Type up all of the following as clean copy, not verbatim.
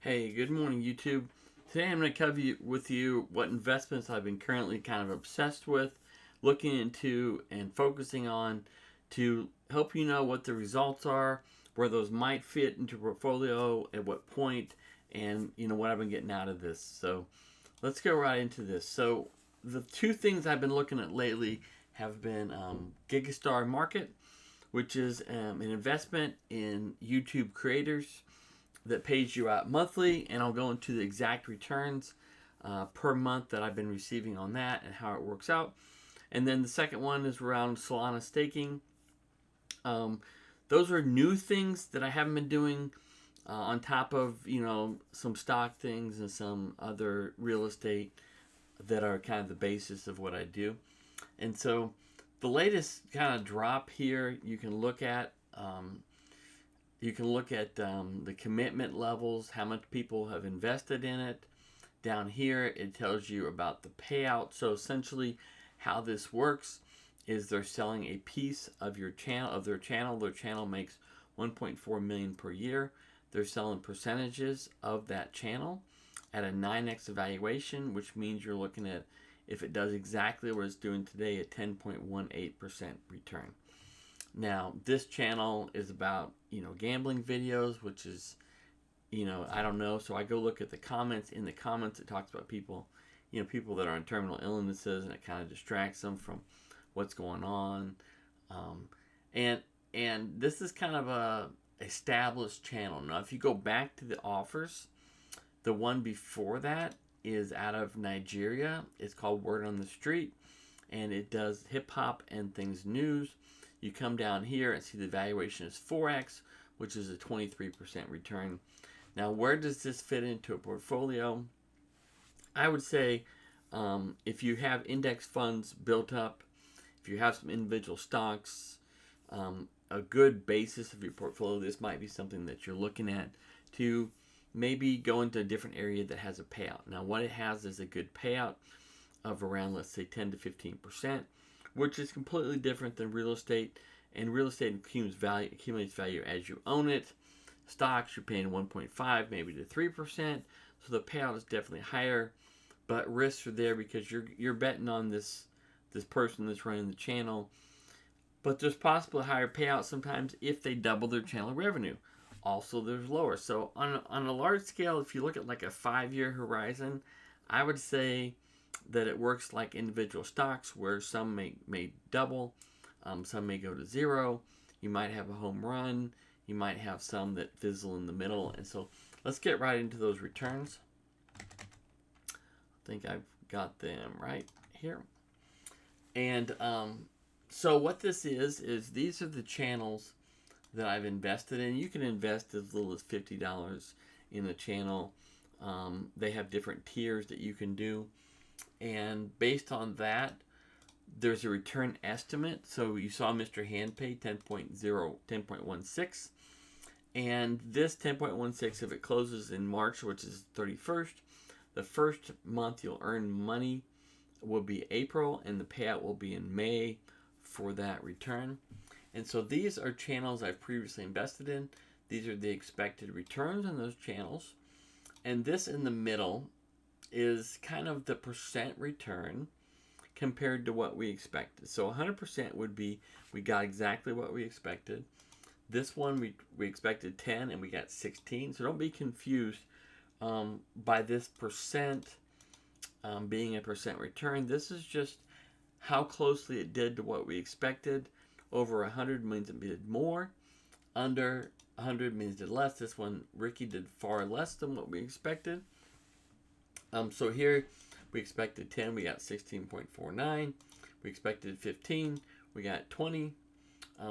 Hey, good morning, YouTube. Today I'm going to cover with you what investments I've been currently kind of obsessed with, looking into, and focusing on to help you know what the results are, where those might fit into your portfolio, at what point, and what I've been getting out of this. So let's go right into this. So the two things I've been looking at lately have been Gigastar Market, which is an investment in YouTube creators that pays you out monthly, and I'll go into the exact returns per month that I've been receiving on that and how it works out. And then the second one is around Solana staking. Those are new things that I haven't been doing on top of some stock things and some other real estate that are kind of the basis of what I do. And so the latest kind of drop here you can look at. The commitment levels, how much people have invested in it. Down here, it tells you about the payout. So essentially, how this works is they're selling a piece of your channel, of their channel. Their channel makes 1.4 million per year. They're selling percentages of that channel at a 9x evaluation, which means you're looking at, if it does exactly what it's doing today, a 10.18% return. Now, this channel is about, gambling videos, which is, I don't know. So I go look at the comments. In the comments, it talks about people, people that are on terminal illnesses, and it kind of distracts them from what's going on. And this is kind of a established channel. Now, if you go back to the offers, the one before that is out of Nigeria. It's called Word on the Street, and it does hip hop and things news. You come down here and see the valuation is 4x, which is a 23% return. Now, where does this fit into a portfolio? I would say if you have index funds built up, if you have some individual stocks, a good basis of your portfolio, this might be something that you're looking at to maybe go into a different area that has a payout. Now, what it has is a good payout of around, let's say, 10 to 15%, which is completely different than real estate. And real estate accumulates value as you own it. Stocks, you're paying 1.5, maybe to 3%. So the payout is definitely higher, but risks are there because you're betting on this person that's running the channel. But there's possibly a higher payout sometimes if they double their channel revenue. Also, there's lower. So on a large scale, if you look at like a 5-year horizon, I would say that it works like individual stocks, where some may double, some may go to zero. You might have a home run. You might have some that fizzle in the middle. And so let's get right into those returns. I think I've got them right here. And so what this is these are the channels that I've invested in. You can invest as little as $50 in the channel. They have different tiers that you can do. And based on that, there's a return estimate. So you saw Mr. Handpay 10.16. And this 10.16, if it closes in March, which is 31st, the first month you'll earn money will be April, and the payout will be in May for that return. And so these are channels I've previously invested in. These are the expected returns on those channels. And this in the middle is kind of the percent return compared to what we expected. So 100% would be we got exactly what we expected. This one we expected 10 and we got 16. So don't be confused by this percent being a percent return. This is just how closely it did to what we expected. Over 100 means it did more. Under 100 means it did less. This one, Ricky did far less than what we expected. So here we expected 10, we got 16.49. We expected 15, we got 20.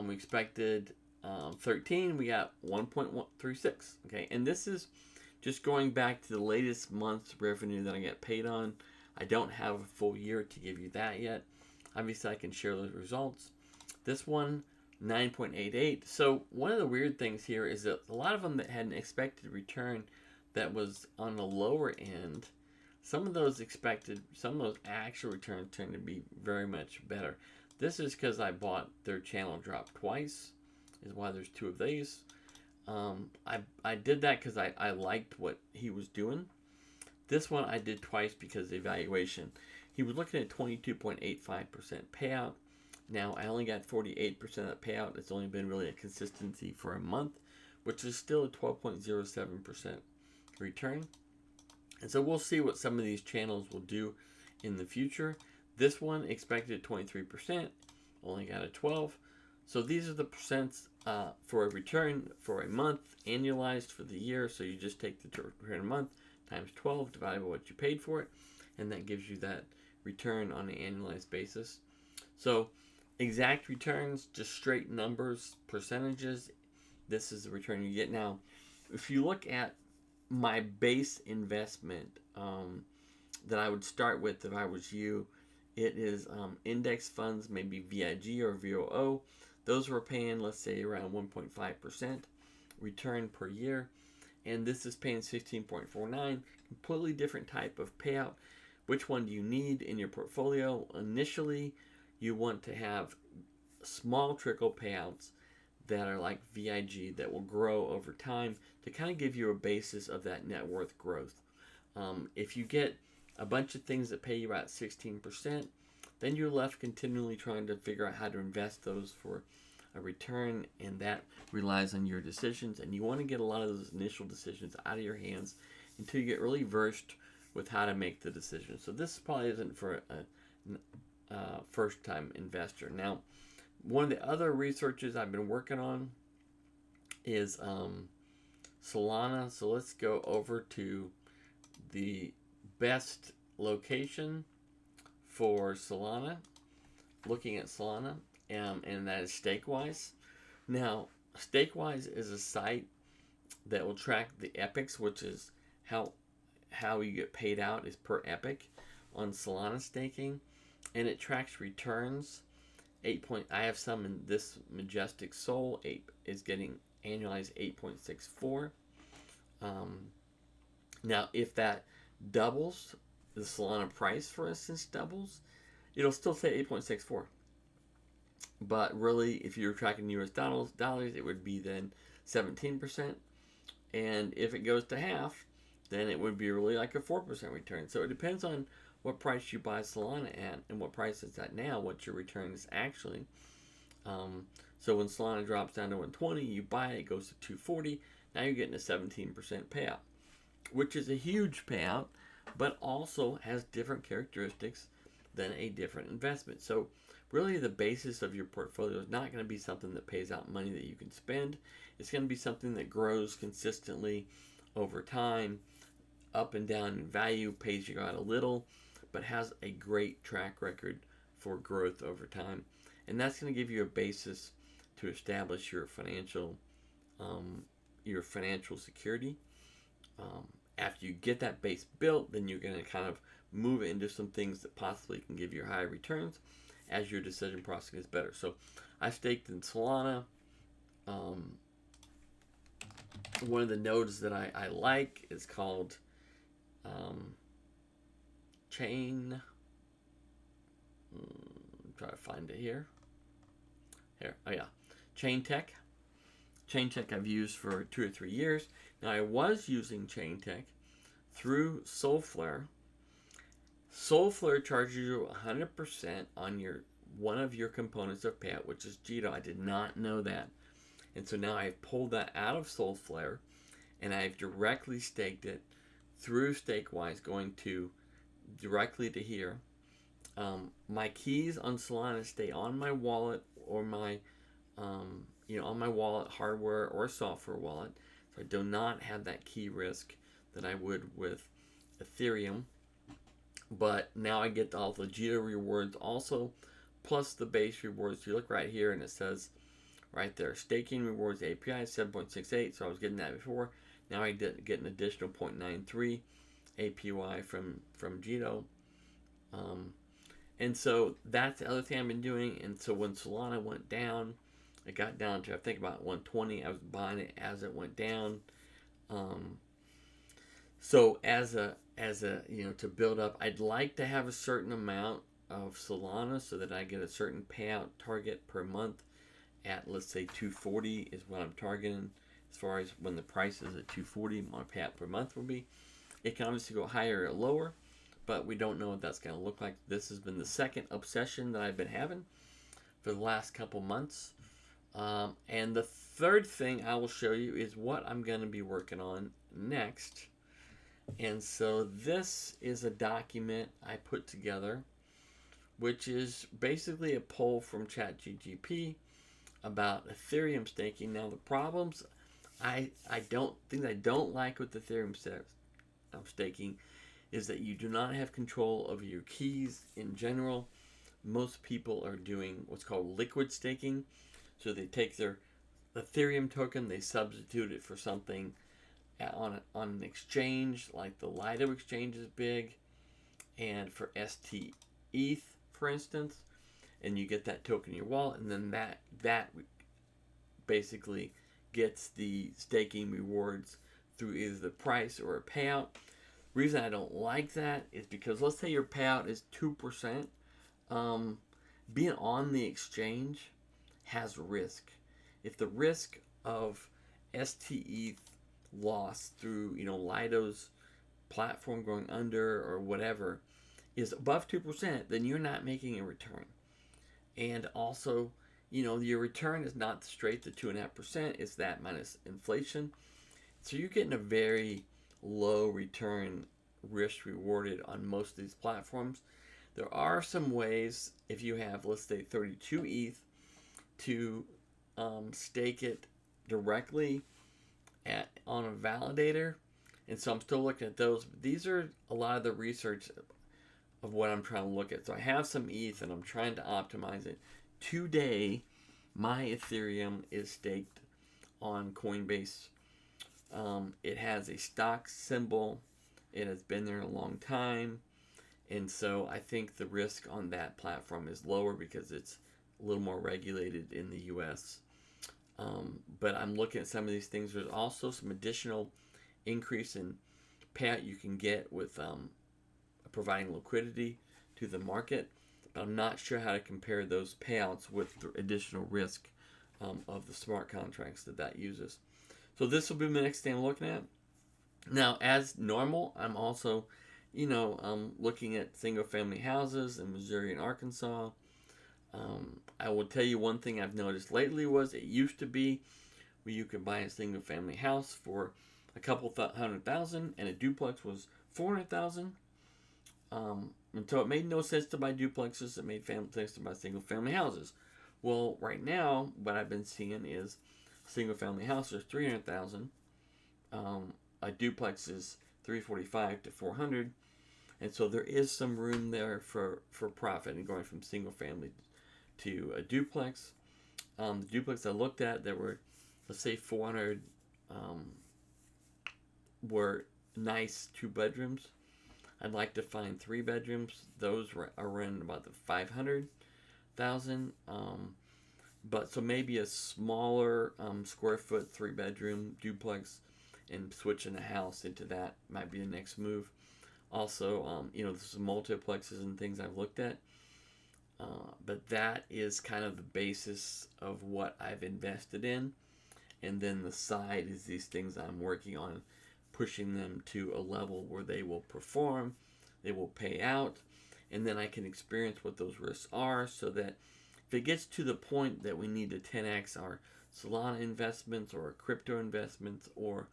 We expected 13, we got 1.36. Okay, and this is just going back to the latest month's revenue that I get paid on. I don't have a full year to give you that yet. Obviously, I can share those results. This one, 9.88. So one of the weird things here is that a lot of them that had an expected return that was on the lower end, some of those actual returns tend to be very much better. This is because I bought their channel drop twice, is why there's two of these. I did that because I liked what he was doing. This one I did twice because of the evaluation. He was looking at 22.85% payout. Now I only got 48% of the payout. It's only been really a consistency for a month, which is still a 12.07% return. And so we'll see what some of these channels will do in the future. This one expected 23%, only got a 12. So these are the percents for a return for a month, annualized for the year. So you just take the return a month times 12 divided by what you paid for it, and that gives you that return on an annualized basis. So exact returns, just straight numbers, percentages, this is the return you get. Now, if you look at my base investment that I would start with if I was you, it is index funds, maybe VIG or VOO. Those were paying, let's say, around 1.5% return per year. And this is paying 16.49, completely different type of payout. Which one do you need in your portfolio? Initially, you want to have small trickle payouts that are like VIG that will grow over time to kind of give you a basis of that net worth growth. If you get a bunch of things that pay you about 16%, then you're left continually trying to figure out how to invest those for a return, and that relies on your decisions. And you want to get a lot of those initial decisions out of your hands until you get really versed with how to make the decision. So this probably isn't for a first-time investor. Now, one of the other researches I've been working on is Solana. So let's go over to the best location for Solana, looking at Solana, and that is Stakewise. Now, Stakewise is a site that will track the epics, which is how you get paid out is per epic on Solana staking, and it tracks returns. I have some in this Majestic Soul. 8 is getting annualized 8.64. Now, if that doubles, the Solana price, for instance, doubles, it'll still say 8.64. But really, if you're tracking US dollars, it would be then 17%. And if it goes to half, then it would be really like a 4% return. So it depends on what price you buy Solana at and what price it's at now, what your return is actually. So when Solana drops down to 120, you buy it, it goes to 240. Now you're getting a 17% payout, which is a huge payout, but also has different characteristics than a different investment. So really the basis of your portfolio is not going to be something that pays out money that you can spend. It's going to be something that grows consistently over time, up and down in value, pays you out a little, but has a great track record for growth over time. And that's going to give you a basis to establish your financial security. After you get that base built, then you're going to kind of move it into some things that possibly can give you higher returns as your decision process gets better. So I staked in Solana. One of the nodes that I like is called Chain. Try to find it here. Oh yeah, Chain Tech. Chain Tech I've used for 2 or 3 years. Now I was using Chain Tech through Solflare. Solflare charges you 100% on one of your components of payout, which is Jito. I did not know that. And so now I've pulled that out of Solflare and I've directly staked it through Stakewise, going directly to here. My keys on Solana stay on my wallet or my on my wallet, hardware or software wallet. So I do not have that key risk that I would with Ethereum. But now I get all the Jito rewards also, plus the base rewards. You look right here and it says right there, staking rewards API 7.68. So I was getting that before. Now I get an additional 0.93 APY from Jito. And so that's the other thing I've been doing. And so when Solana went down, it got down to, I think, about 120. I was buying it as it went down. So as a to build up, I'd like to have a certain amount of Solana so that I get a certain payout target per month at, let's say, 240 is what I'm targeting. as far as when the price is at 240, my payout per month will be. It can obviously go higher or lower, but we don't know what that's going to look like. This has been the second obsession that I've been having for the last couple months. And the third thing I will show you is what I'm going to be working on next. And so this is a document I put together, which is basically a poll from ChatGPT about Ethereum staking. Now the problems I don't like with Ethereum staking is that you do not have control over your keys in general. Most people are doing what's called liquid staking. So they take their Ethereum token, they substitute it for something on an exchange, like the Lido exchange is big, and for ST ETH, for instance, and you get that token in your wallet, and then that basically gets the staking rewards through either the price or a payout. The reason I don't like that is because let's say your payout is 2%. Being on the exchange has risk. If the risk of STETH loss through Lido's platform going under or whatever is above 2%, then you're not making a return. And also, your return is not straight to 2.5%, it's that minus inflation. So you're getting a very low return risk rewarded on most of these platforms. There are some ways, if you have, let's say, 32 ETH, to stake it directly on a validator. And so I'm still looking at those. But these are a lot of the research of what I'm trying to look at. So I have some ETH and I'm trying to optimize it. Today, my Ethereum is staked on Coinbase. It has a stock symbol. It has been there a long time. And so I think the risk on that platform is lower because it's a little more regulated in the US. But I'm looking at some of these things. There's also some additional increase in payout you can get with providing liquidity to the market. But I'm not sure how to compare those payouts with the additional risk of the smart contracts that uses. So this will be the next thing I'm looking at. Now, as normal, I'm also, looking at single-family houses in Missouri and Arkansas. I will tell you one thing I've noticed lately was it used to be where you could buy a single-family house for a couple $100,000 and a duplex was $400,000. And so it made no sense to buy duplexes. It made sense to buy single-family houses. Well, right now, what I've been seeing is single-family houses $300,000. A duplex is $345,000 to $400,000. And so there is some room there for profit and going from single-family to a duplex. The duplex I looked at, there were, let's say, 400 were nice 2 bedrooms. I'd like to find 3 bedrooms. Those are running about the 500,000. But so maybe a smaller square foot 3 bedroom duplex and switching a house into that might be the next move. Also, there's some multiplexes and things I've looked at. But that is kind of the basis of what I've invested in. And then the side is these things I'm working on, pushing them to a level where they will perform, they will pay out, and then I can experience what those risks are so that if it gets to the point that we need to 10x our Solana investments or crypto investments or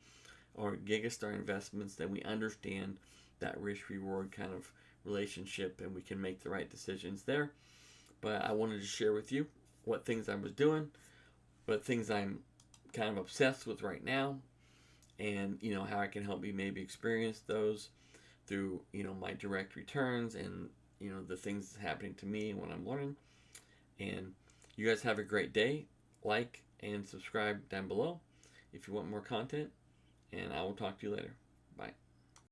Gigastar investments, then we understand that risk-reward kind of relationship and we can make the right decisions there. But I wanted to share with you what things I was doing, what things I'm kind of obsessed with right now, and how I can help you maybe experience those through my direct returns and the things that's happening to me and what I'm learning. And you guys have a great day. Like and subscribe down below if you want more content, and I will talk to you later. Bye.